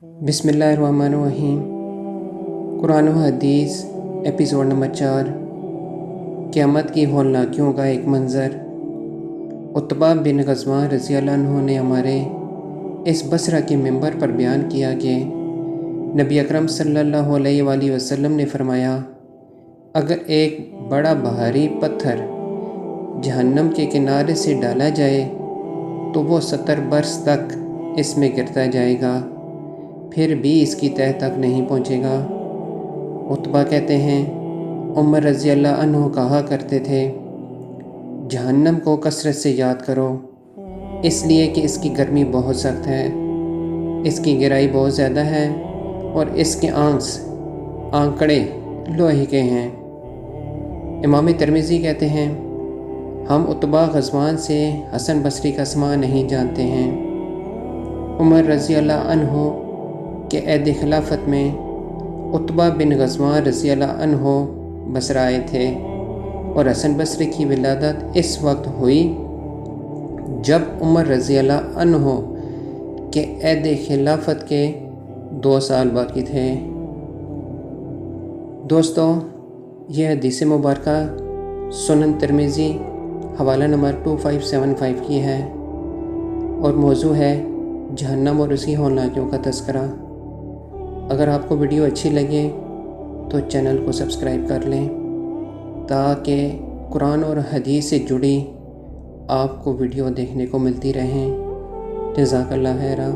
बिस्मिल्लाहिर्रहमानिर्रहीम। कुरान व हदीस एपिसोड नंबर 4। क़यामत की हौलनाकियों का एक मंज़र। उतबा बिन ग़ज़वान रज़ी अल्लाह अन्हु ने हमारे इस बसरा के मिंबर पर बयान किया कि नबी अकरम सल्लल्लाहु अलैहि वसल्लम ने फ़रमाया, अगर एक बड़ा भारी पत्थर जहन्नम के किनारे से डाला जाए तो वो 70 बरस तक इसमें गिरता जाएगा, फिर भी इसकी तह तक नहीं पहुँचेगा। उतबा कहते हैं, उमर रज़ी अल्लाह अन्हु कहा करते थे, जहन्नम को कसरत से याद करो, इसलिए कि इसकी गर्मी बहुत सख्त है, इसकी गहराई बहुत ज़्यादा है और इसके आंकड़े लोहे के हैं। इमाम तिरमिज़ी कहते हैं, हम उतबा ग़ज़वान से हसन बसरी का समा नहीं जानते हैं। उमर रज़ी अल्लाह अन्हु के ऐद खिलाफत में उतबा बिन ग़ज़वान रज़ी अल्लाह अन्हु बसरा आए थे और हसन बसरी की विलादत इस वक्त हुई जब उमर रज़ी अल्लाह अन्हु के ऐद खिलाफत के 2 साल बाकी थे। दोस्तों, यह हदीस मुबारका सुनन तिरमिज़ी हवाला नंबर 2575 की है और मौजू है जहन्नम और उसकी हौलनाकियों का तज़किरा। अगर आपको वीडियो अच्छी लगे तो चैनल को सब्सक्राइब कर लें ताकि कुरान और हदीस से जुड़ी आपको वीडियो देखने को मिलती रहें। जज़ाकल्लाह खैरा।